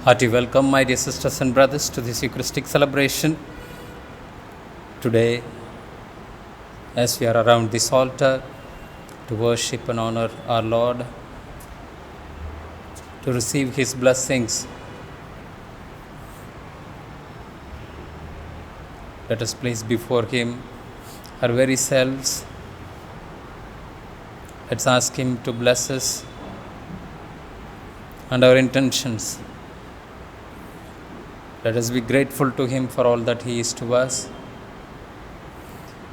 Hearty welcome, my dear sisters and brothers, to this Eucharistic celebration. Today, as we are around this altar to worship and honor our Lord, to receive His blessings, let us place before Him our very selves. Let's ask Him to bless us and our intentions. Let us be grateful to Him for all that He is to us,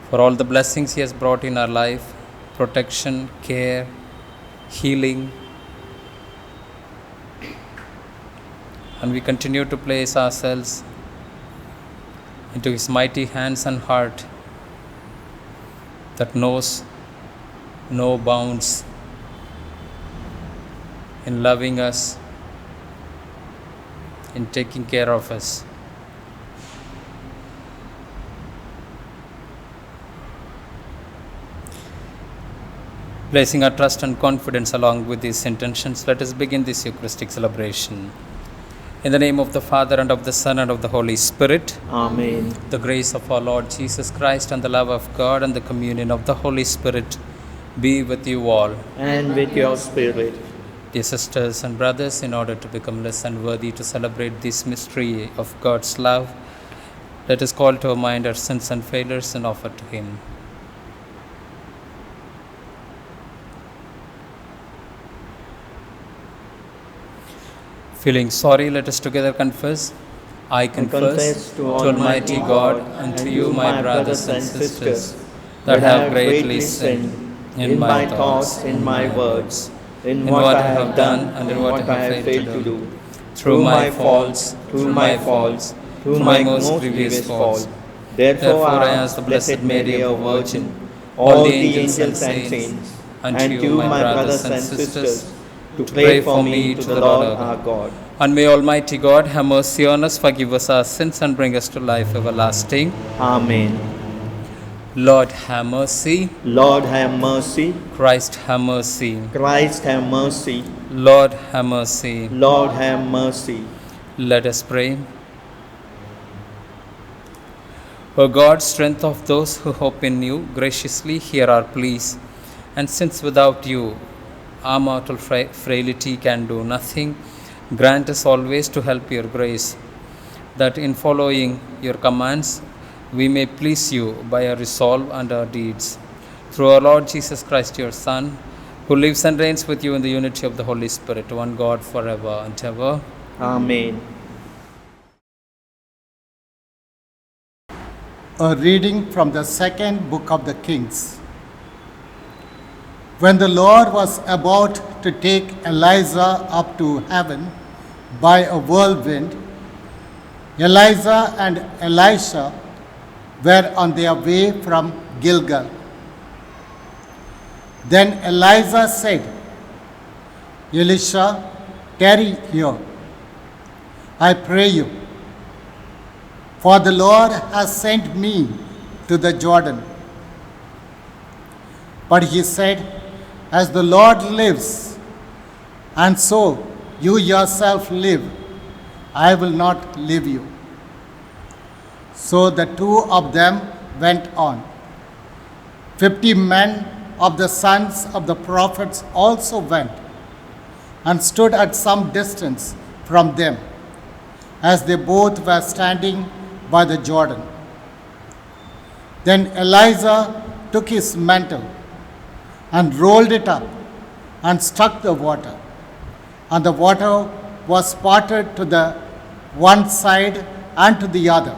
for all the blessings He has brought in our life, protection, care, healing. And we continue to place ourselves into His mighty hands and heart that knows no bounds in loving us, in taking care of us. Placing our trust and confidence along with these intentions, let us begin this Eucharistic celebration. In the name of the Father, and of the Son, and of the Holy Spirit. Amen. The grace of our Lord Jesus Christ, and the love of God, and the communion of the Holy Spirit be with you all. And with your spirit. Dear sisters and brothers, in order to become less unworthy to celebrate this mystery of God's love, let us call to our mind our sins and failures and offer to Him. Feeling sorry, let us together confess. I confess to Almighty God and to you, my brothers and sisters, that I have greatly sinned in my thoughts, in my words, in what I have done and in what I have failed to do, through my faults, through my most grievous faults. Therefore I ask the Blessed Mary, our Virgin, all the angels and saints, and you, my brothers and sisters, to pray for me to the Lord our God. And may Almighty God have mercy on us, forgive us our sins, and bring us to life everlasting. Amen. Lord, have mercy. Lord, have mercy. Christ, have mercy. Christ, have mercy. Lord, have mercy. Lord, have mercy. Let us pray. O God, strength of those who hope in you, graciously hear our pleas. And since without you our mortal frailty can do nothing, grant us always to help your grace, that in following your commands we may please you by our resolve and our deeds. Through our Lord Jesus Christ, your Son, who lives and reigns with you in the unity of the Holy Spirit, one God, forever and ever. Amen. A reading from the second book of the Kings. When the Lord was about to take Elijah up to heaven by a whirlwind, Elijah and Elisha were on their way from Gilgal. Then Elijah said, Elisha, tarry here, I pray you, for the Lord has sent me to the Jordan. But he said, as the Lord lives, and so you yourself live, I will not leave you. So the two of them went on. 50 men of the sons of the prophets also went and stood at some distance from them, as they both were standing by the Jordan. Then Elijah took his mantle and rolled it up and struck the water, and the water was parted to the one side and to the other,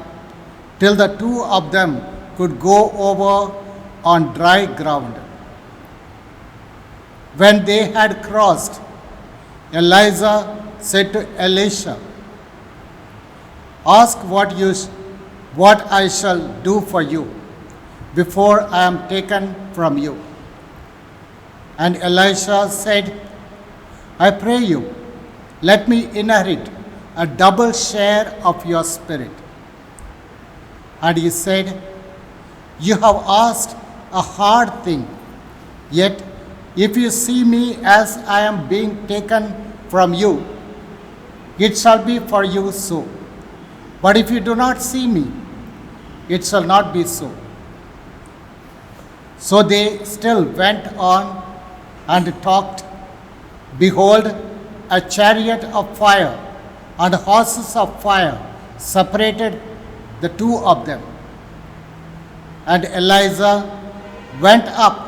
till the two of them could go over on dry ground. When they had crossed, Elijah said to Elisha, ask what I shall do for you before I am taken from you. And Elisha said, I pray you, let me inherit a double share of your spirit. And he said, you have asked a hard thing, yet if you see me as I am being taken from you, it shall be for you so. But if you do not see me, it shall not be so. So they still went on and talked. Behold, a chariot of fire and horses of fire separated the two of them. And Elijah went up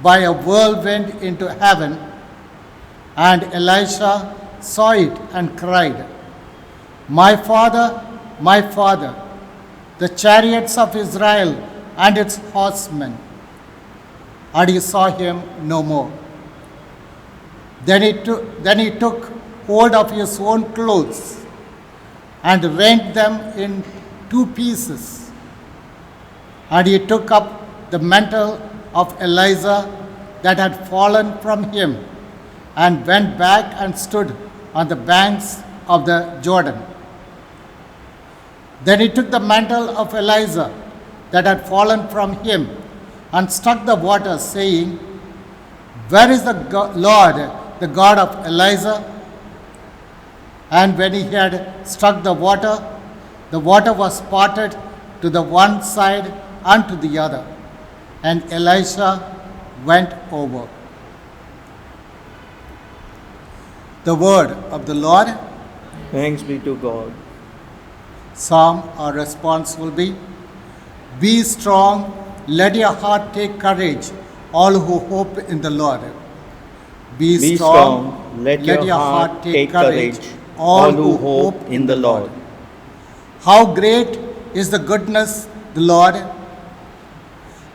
by a whirlwind into heaven, and Elisha saw it and cried, my father, the chariots of Israel and its horsemen. And he saw him no more. Then he took hold of his own clothes and rent them in two pieces. And he took up the mantle of Elijah that had fallen from him and went back and stood on the banks of the Jordan. Then he took the mantle of Elijah that had fallen from him and struck the water, saying, where is the Lord, the God of Elijah? And when he had struck the water was parted to the one side and to the other, and Elisha went over. The word of the Lord. Thanks be to God. Psalm, our response will be strong, let your heart take courage, all who hope in the Lord. Be strong, let your heart take courage, all who hope in the Lord. How great is the goodness, the Lord,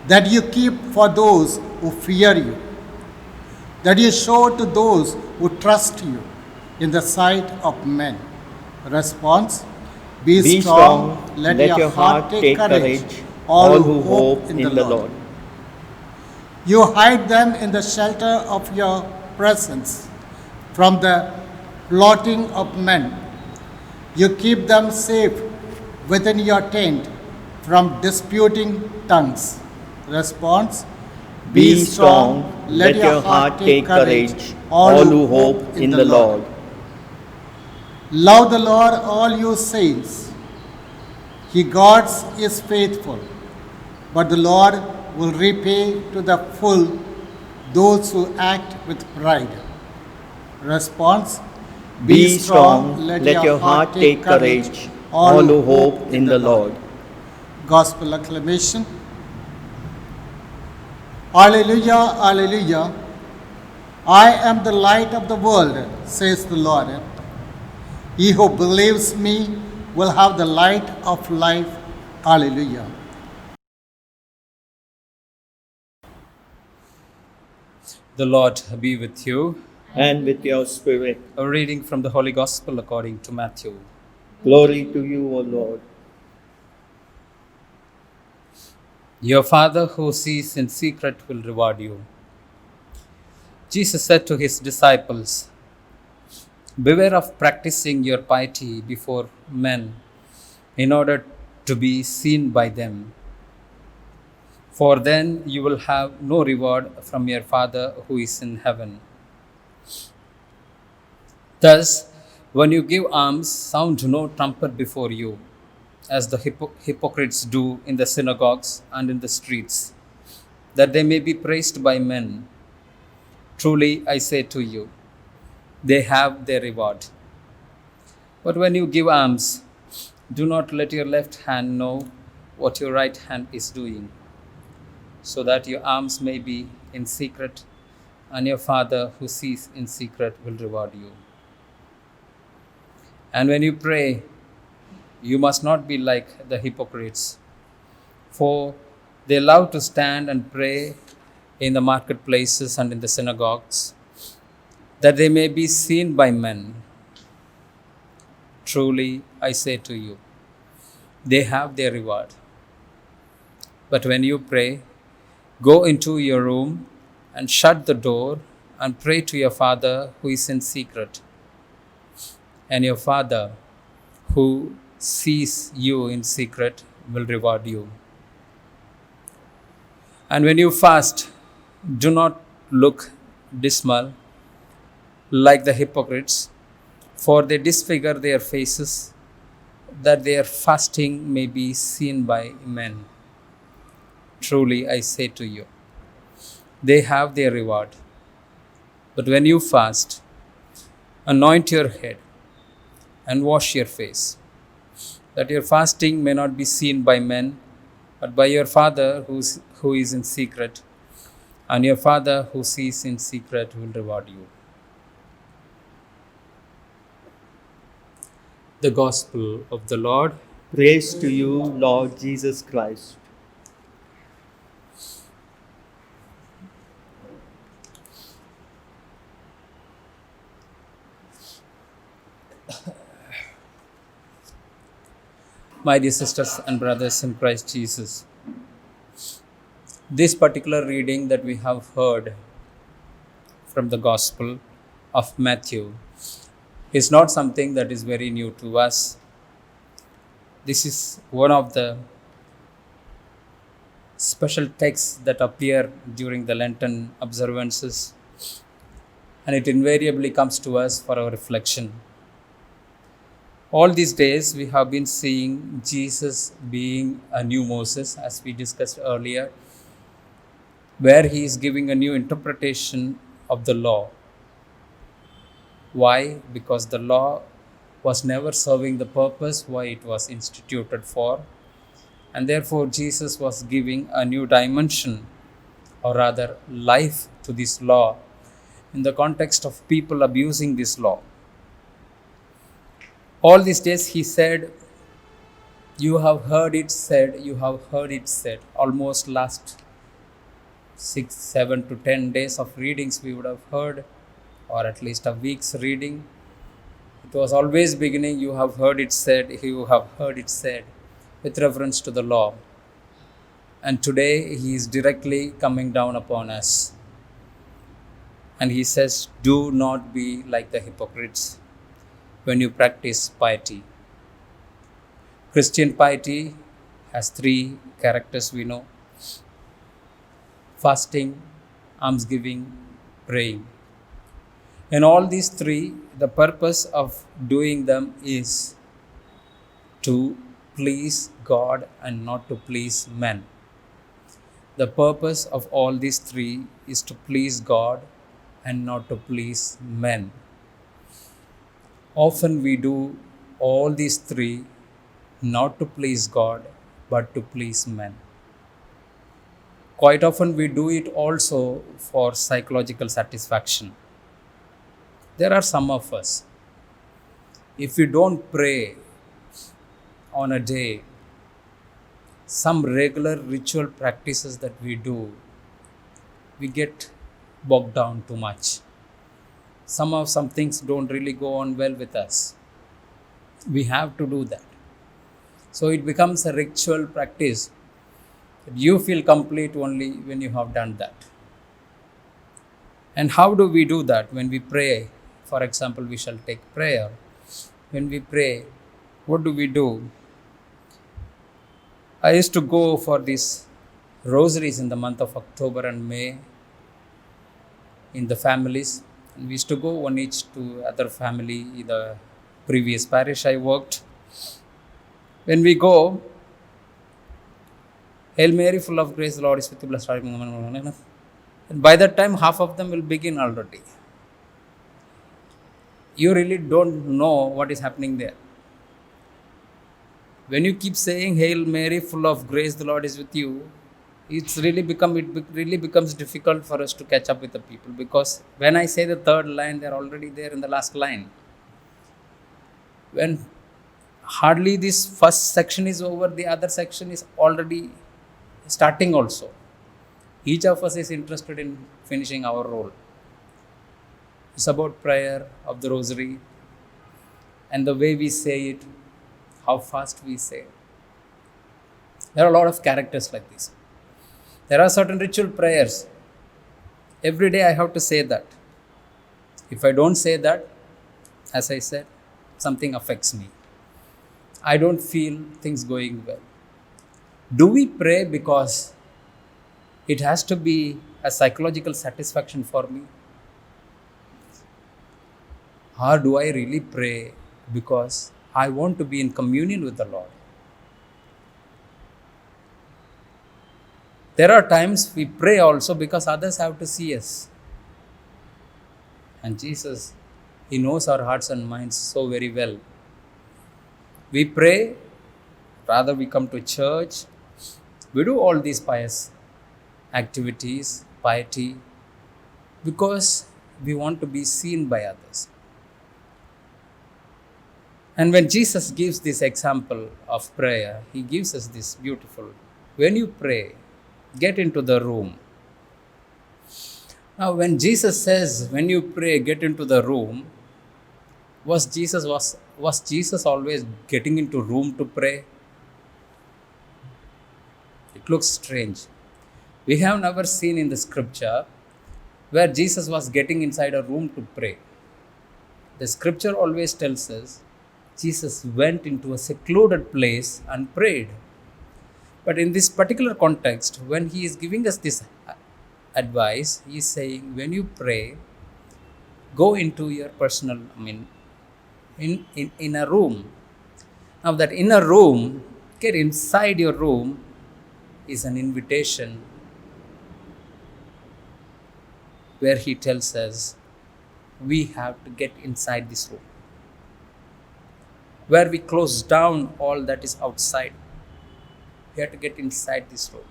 that you keep for those who fear you, that you show to those who trust you in the sight of men. Response, be strong, let your heart take courage, all who hope in the Lord. You hide them in the shelter of your presence from the plotting of men. You keep them safe within your tent from disputing tongues. Response, be strong, let your heart take courage, all who hope in the Lord. Love the Lord, all you saints. He guards is faithful, but the Lord will repay to the full those who act with pride. Response, be strong, let your heart take courage, all who hope in the Lord. Gospel acclamation. Alleluia, alleluia. I am the light of the world, says the Lord. He who believes me will have the light of life. Alleluia. The Lord be with you. And with your spirit. A reading from the Holy Gospel according to Matthew. Glory to you, O Lord. Your Father who sees in secret will reward you. Jesus said to his disciples, beware of practicing your piety before men in order to be seen by them. For then you will have no reward from your Father who is in heaven. Thus, when you give alms, sound no trumpet before you, as the hypocrites do in the synagogues and in the streets, that they may be praised by men. Truly, I say to you, they have their reward. But when you give alms, do not let your left hand know what your right hand is doing, so that your alms may be in secret, and your Father who sees in secret will reward you. And when you pray, you must not be like the hypocrites, for they love to stand and pray in the marketplaces and in the synagogues, that they may be seen by men. Truly, I say to you, they have their reward. But when you pray, go into your room and shut the door and pray to your Father who is in secret. And your Father who sees you in secret will reward you. And when you fast, do not look dismal like the hypocrites, For they disfigure their faces, that their fasting may be seen by men. Truly, I say to you, they have their reward. But when you fast, anoint your head and wash your face, that your fasting may not be seen by men, but by your Father who is in secret, and your Father who sees in secret will reward you. The Gospel of the Lord. Praise to you, Lord Jesus Christ. My dear sisters and brothers in Christ Jesus, this particular reading that we have heard from the Gospel of Matthew is not something that is very new to us. This is one of the special texts that appear during the Lenten observances, and it invariably comes to us for our reflection. All these days we have been seeing Jesus being a new Moses, as we discussed earlier, where he is giving a new interpretation of the law. Why? Because the law was never serving the purpose why it was instituted for, and therefore Jesus was giving a new dimension, or rather life, to this law in the context of people abusing this law. All these days he said, you have heard it said, you have heard it said. Almost last 6, 7 to 10 days of readings we would have heard, or at least a week's reading. It was always beginning, you have heard it said, you have heard it said, with reference to the law. And today he is directly coming down upon us. And he says, do not be like the hypocrites when you practice piety. Christian piety has 3 characters we know: fasting, almsgiving, praying. In all these 3, the purpose of doing them is to please God and not to please men. The purpose of all these 3 is to please God and not to please men. Often we do all these 3 not to please God but to please men. Quite often we do it also for psychological satisfaction. There are some of us, if we don't pray on a day, some regular ritual practices that we do, we get bogged down too much. Some things don't really go on well with us. We have to do that. So it becomes a ritual practice. You feel complete only when you have done that. And how do we do that? When we pray, for example, we shall take prayer. When we pray, what do we do? I used to go for these rosaries in the month of October and May in the families. And we used to go one each to other family in the previous parish I worked. When we go, Hail Mary, full of grace, the Lord is with you, blessed are you among women. And by that time, half of them will begin already. You really don't know what is happening there. When you keep saying, Hail Mary, full of grace, the Lord is with you, it really becomes difficult for us to catch up with the people, because when I say the third line, they're already there in the last line. When hardly this first section is over, the other section is already starting also. Each of us is interested in finishing our role. It's about prayer of the rosary and the way we say it, how fast we say it. There are a lot of characters like this. There are certain ritual prayers. Every day I have to say that. If I don't say that, as I said, something affects me. I don't feel things going well. Do we pray because it has to be a psychological satisfaction for me? Or do I really pray because I want to be in communion with the Lord? There are times we pray also because others have to see us. And Jesus, He knows our hearts and minds so very well. We pray, rather we come to church, we do all these pious activities, piety, because we want to be seen by others. And when Jesus gives this example of prayer, He gives us this beautiful, when you pray, get into the room. Now, when Jesus says, when you pray, get into the room, was Jesus always getting into room to pray? It looks strange. We have never seen in the scripture where Jesus was getting inside a room to pray. The scripture always tells us Jesus went into a secluded place and prayed. But in this particular context, when He is giving us this advice, He is saying, when you pray, go into your personal, in a room. Now that inner room, get inside your room, is an invitation where He tells us we have to get inside this room, where we close down all that is outside. We have to get inside this room.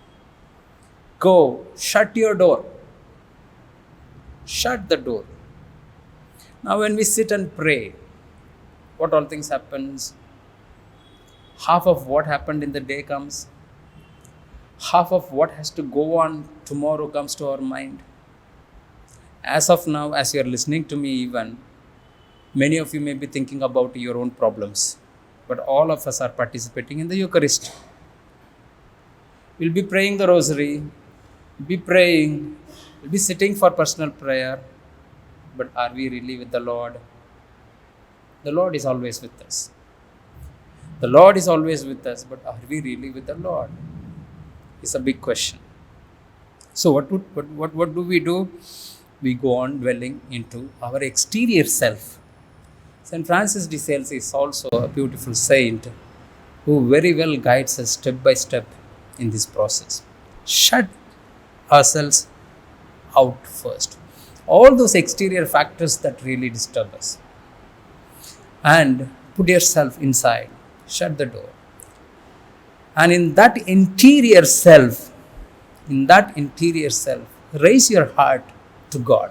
Go, shut your door. Shut the door. Now when we sit and pray, what all things happens? Half of what happened in the day comes. Half of what has to go on tomorrow comes to our mind. As of now, as you are listening to me even, many of you may be thinking about your own problems. But all of us are participating in the Eucharist. We'll be praying the rosary, we'll be sitting for personal prayer. But are we really with the Lord? The Lord is always with us. The Lord is always with us, but are we really with the Lord? It's a big question. So what do we do? We go on dwelling into our exterior self. St. Francis de Sales is also a beautiful saint who very well guides us step by step in this process. Shut ourselves out first. All those exterior factors that really disturb us. And put yourself inside. Shut the door. And in that interior self, raise your heart to God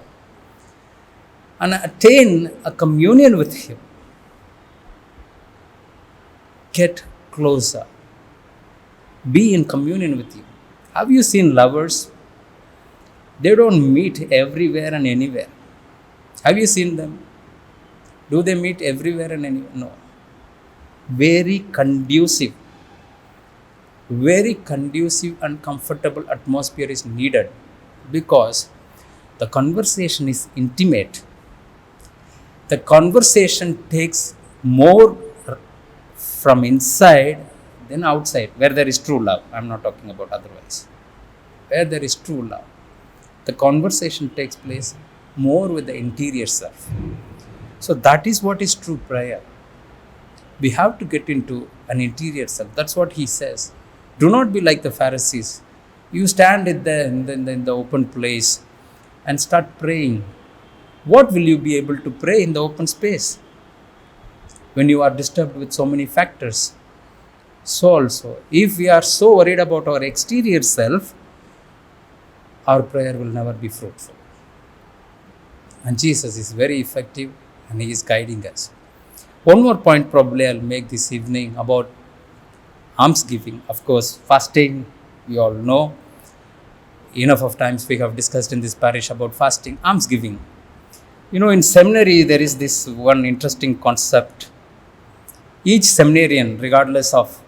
and attain a communion with Him. Get closer. Be in communion with Him. Have you seen lovers? They don't meet everywhere and anywhere. Have you seen them? Do they meet everywhere and anywhere? No. Very conducive and comfortable atmosphere is needed, because the conversation is intimate. The conversation takes more from inside than outside, where there is true love. I'm not talking about otherwise. Where there is true love, the conversation takes place more with the interior self. So that is what is true prayer. We have to get into an interior self. That's what he says. Do not be like the Pharisees. You stand in the open place and start praying. What will you be able to pray in the open space when you are disturbed with so many factors? So also, if we are so worried about our exterior self, our prayer will never be fruitful. And Jesus is very effective and He is guiding us. One more point probably I'll make this evening about almsgiving. Of course, fasting, we all know. Enough of times we have discussed in this parish about fasting. Almsgiving. In seminary there is this one interesting concept. Each seminarian, regardless of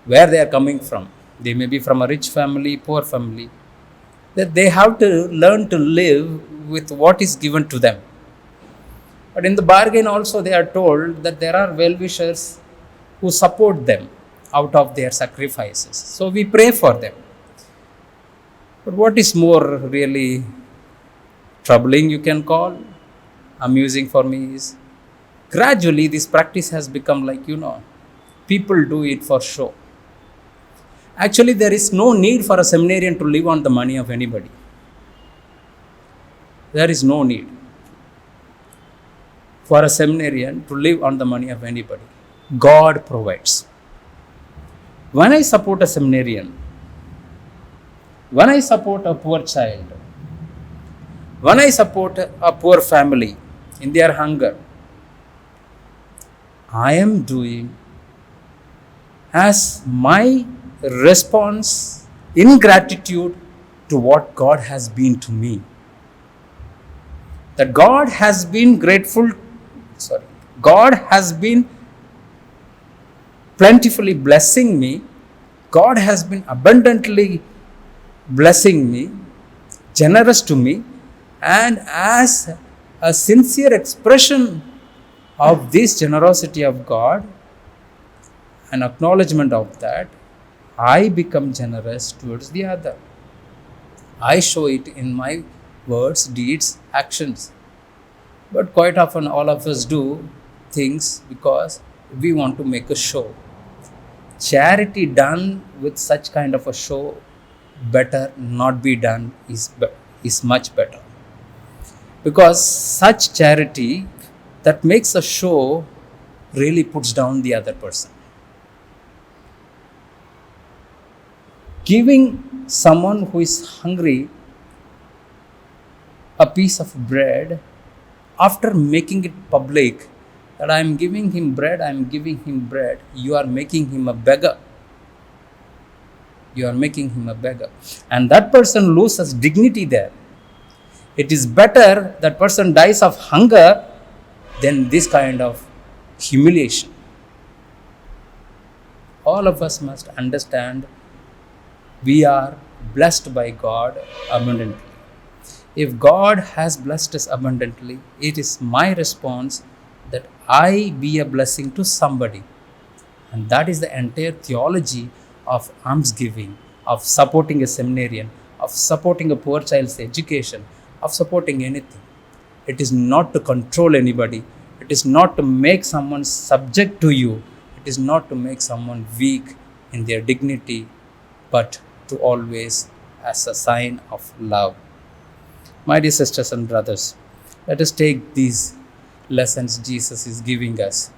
where they are coming from, they may be from a rich family, poor family, that they have to learn to live with what is given to them. But in the bargain also they are told that there are well-wishers who support them out of their sacrifices. So we pray for them. But what is more really troubling, you can call, amusing for me, is Gradually, this practice has become like, people do it for show. Actually, there is no need for a seminarian to live on the money of anybody. There is no need for a seminarian to live on the money of anybody. God provides. When I support a seminarian, when I support a poor child, when I support a poor family in their hunger, I am doing as my response in gratitude to what God has been to me. That God has been God has been plentifully blessing me. God has been abundantly blessing me, generous to me, and as a sincere expression of this generosity of God, an acknowledgement of that, I become generous towards the other. I show it in my words, deeds, actions. But quite often all of us do things because we want to make a show. Charity done with such kind of a show, better not be done, is much better. Because such charity that makes a show really puts down the other person. Giving someone who is hungry a piece of bread, after making it public that I am giving him bread, you are making him a beggar. You are making him a beggar. And that person loses dignity there. It is better that person dies of hunger than this kind of humiliation. All of us must understand we are blessed by God abundantly. If God has blessed us abundantly, it is my response that I be a blessing to somebody. And that is the entire theology of almsgiving, of supporting a seminarian, of supporting a poor child's education, of supporting anything. It is not to control anybody. It is not to make someone subject to you. It is not to make someone weak in their dignity, but to always as a sign of love. My dear sisters and brothers, let us take these lessons Jesus is giving us.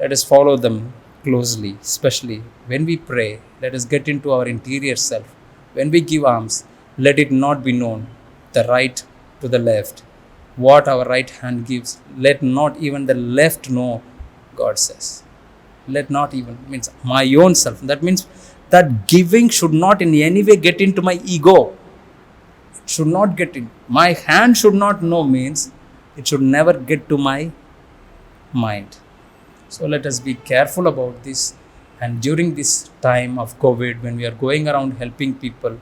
Let us follow them closely, especially when we pray. Let us get into our interior self. When we give alms, let it not be known the right to the left. What our right hand gives, let not even the left know, God says. Let not even, means my own self. That means that giving should not in any way get into my ego. It should not get in. My hand should not know means it should never get to my mind. So let us be careful about this. And during this time of COVID, when we are going around helping people,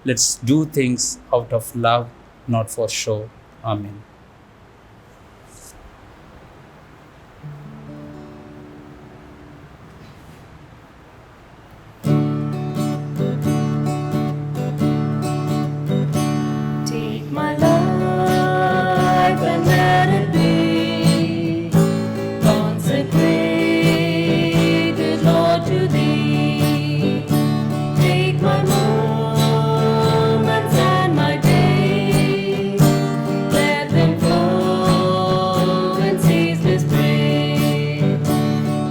let's do things out of love, not for show. Amen. Take my life and let it be consecrated, Lord, to Thee. Take my moments and my days, let them flow in ceaseless praise.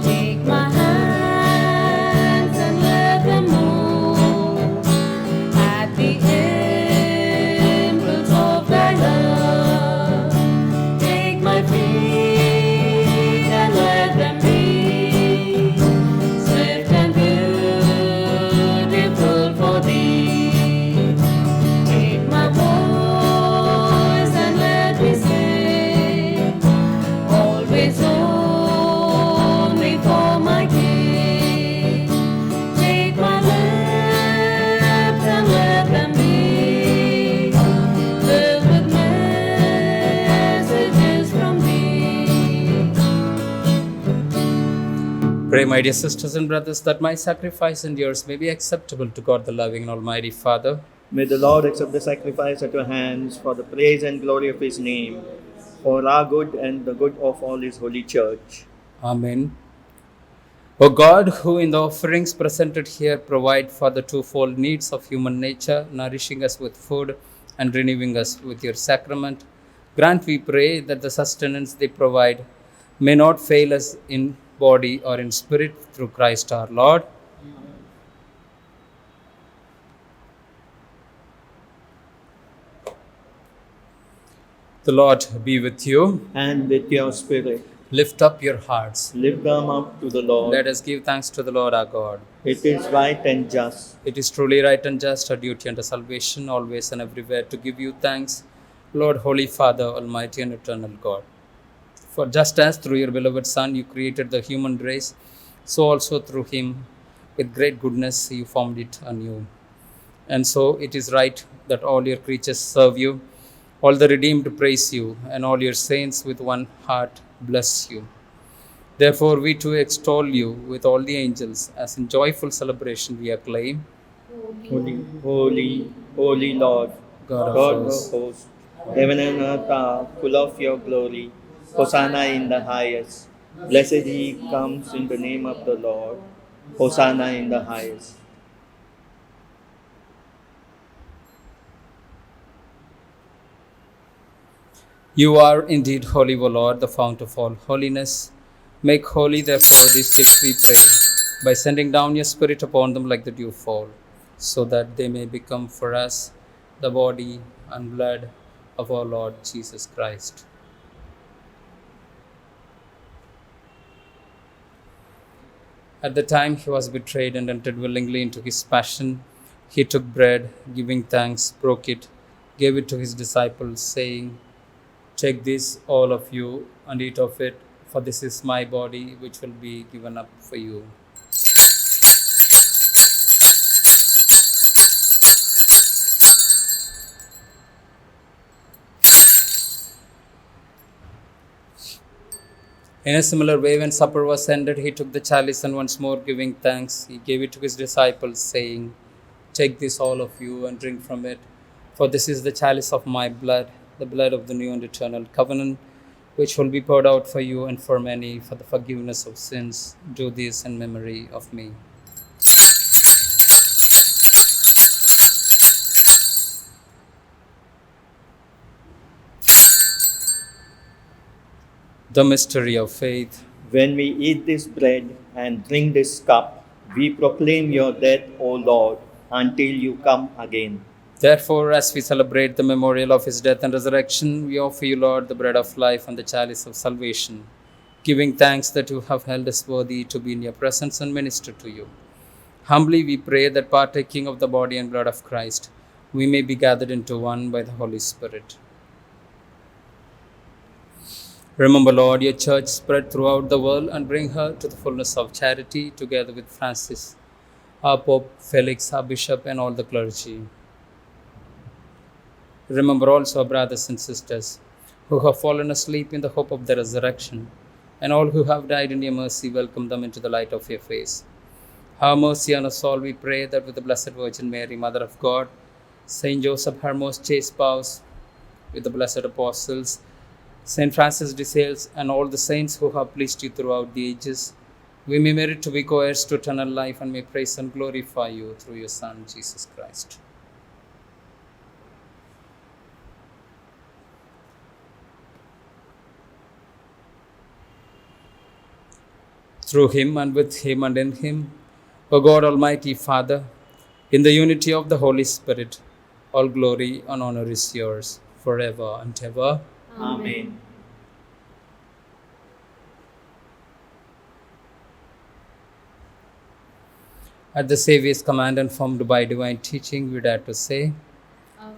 Take my hands and let them move at the impulse of Thy love. Take my feet and let them be swift and beautiful for Thee. Take my voice and let me sing, always only for my King. Take my lips and let them be filled with messages from Thee. Pray, my dear sisters and brothers, that my sacrifice and yours may be acceptable to God, the loving and almighty Father. May the Lord accept the sacrifice at your hands for the praise and glory of His name, for our good and the good of all His holy church. Amen. O God, who in the offerings presented here provide for the twofold needs of human nature, nourishing us with food and renewing us with your sacrament, grant, we pray, that the sustenance they provide may not fail us in body or in spirit, through Christ our Lord. The Lord be with you. And with your spirit, Lift up your hearts. lift them up to the Lord. Let us give thanks to the Lord our God. It is right and just. It is truly right and just, our duty and our salvation, always and everywhere, to give you thanks, Lord, Holy Father, Almighty and eternal God. For just as through your beloved Son you created the human race, so also through him, with great goodness, you formed it anew. And so it is right that all your creatures serve you, all the redeemed praise you, and all your saints with one heart bless you. Therefore, we too extol you with all the angels, as in joyful celebration we acclaim, Holy, holy, holy Lord, God of God of hosts. hosts, heaven and earth are full of your glory. Hosanna in the highest. Blessed he comes in the name of the Lord. Hosanna in the highest. You are indeed holy, O Lord, the fount of all holiness. Make holy, therefore, these gifts, we pray, by sending down your Spirit upon them like the dewfall, so that they may become for us the body and blood of our Lord Jesus Christ. At the time he was betrayed and entered willingly into his passion, he took bread, giving thanks, broke it, gave it to his disciples, saying, "Take this, all of you, and eat of it, for this is my body, which will be given up for you." In a similar way, when supper was ended, he took the chalice, and once more giving thanks, he gave it to his disciples, saying, "Take this, all of you, and drink from it, for this is the chalice of my blood, the blood of the new and eternal covenant, which will be poured out for you and for many for the forgiveness of sins. Do this in memory of me." The mystery of faith. When we eat this bread and drink this cup, we proclaim your death, O Lord, until you come again. Therefore, as we celebrate the memorial of his death and resurrection, we offer you, Lord, the bread of life and the chalice of salvation, giving thanks that you have held us worthy to be in your presence and minister to you. Humbly we pray that, partaking of the body and blood of Christ, we may be gathered into one by the Holy Spirit. Remember, Lord, your church spread throughout the world, and bring her to the fullness of charity, together with Francis, our Pope, Felix, our Bishop, and all the clergy. Remember also our brothers and sisters who have fallen asleep in the hope of the resurrection, and all who have died in your mercy, welcome them into the light of your face. Have mercy on us all, we pray, that with the Blessed Virgin Mary, Mother of God, Saint Joseph, her most chaste spouse, with the blessed apostles, Saint Francis de Sales, and all the saints who have pleased you throughout the ages, we may merit to be co-heirs to eternal life, and may praise and glorify you through your Son, Jesus Christ. Through him, and with him, and in him, O God, Almighty Father, in the unity of the Holy Spirit, all glory and honor is yours, forever and ever. Amen. At the Saviour's command, and formed by divine teaching, we dare to say,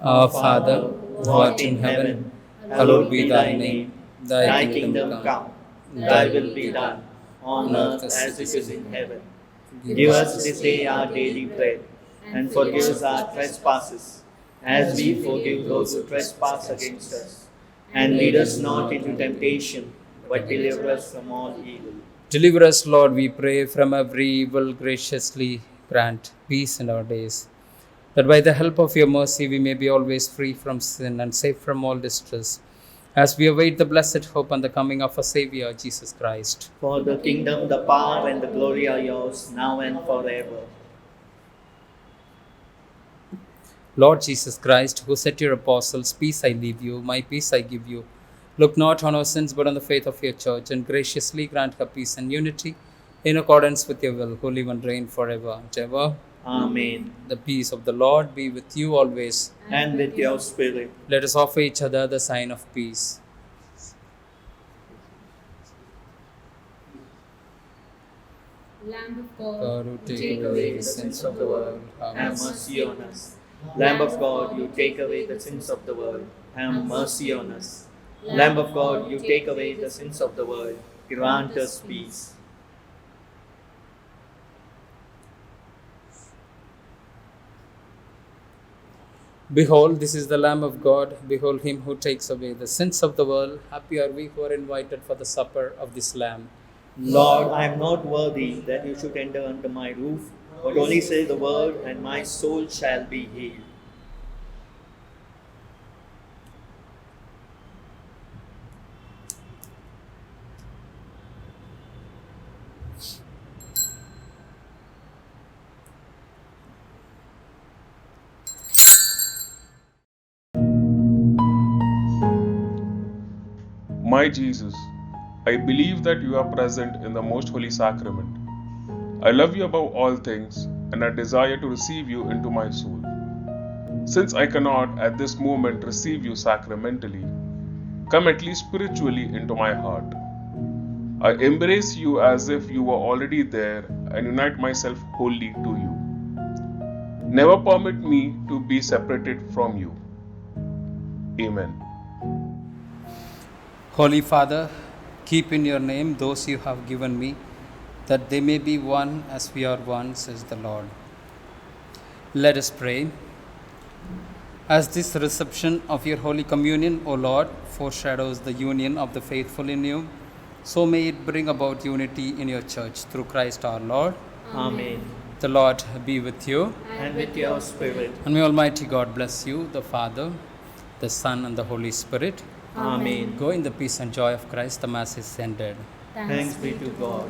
Our Father, who art in heaven, hallowed be thy name. Thy kingdom come, thy will be done, on earth as it is in heaven. Give us this day our daily bread, and forgive us our trespasses, as we forgive those who trespass against us. And lead us not into temptation, but deliver us from all evil. Deliver us, Lord, we pray, from every evil. Graciously grant peace in our days, that by the help of your mercy we may be always free from sin and safe from all distress, as we await the blessed hope and the coming of our Savior, Jesus Christ. For the kingdom, the power, and the glory are yours, now and forever. Lord Jesus Christ, who said to your apostles, "Peace I leave you, my peace I give you," look not on our sins but on the faith of your church, and graciously grant her peace and unity in accordance with your will, who live and reign forever and ever. Amen. The peace of the Lord be with you always. And with your spirit. Let us offer each other the sign of peace. Lamb of God, God, who take away the sins of the world, Have mercy on us. Lamb of God, you take away the sins of the world. Have mercy on us. Lamb of God, you take away the sins of the world. Grant us peace. Behold, this is the Lamb of God. Behold him who takes away the sins of the world. Happy are we who are invited for the supper of this Lamb. Lord, I am not worthy that you should enter under my roof, but only say the word, and my soul shall be healed. My Jesus, I believe that you are present in the most holy sacrament. I love you above all things, and I desire to receive you into my soul. Since I cannot at this moment receive you sacramentally, come at least spiritually into my heart. I embrace you as if you were already there and unite myself wholly to you. Never permit me to be separated from you. Amen. Holy Father, keep in your name those you have given me, that they may be one as we are one, says the Lord. Let us pray. As this reception of your Holy Communion, O Lord, foreshadows the union of the faithful in you, so may it bring about unity in your church through Christ our Lord. Amen. The Lord be with you. And with your spirit. And may Almighty God bless you, the Father, the Son, and the Holy Spirit. Amen. Go in the peace and joy of Christ. The Mass is ended. Thanks be to God.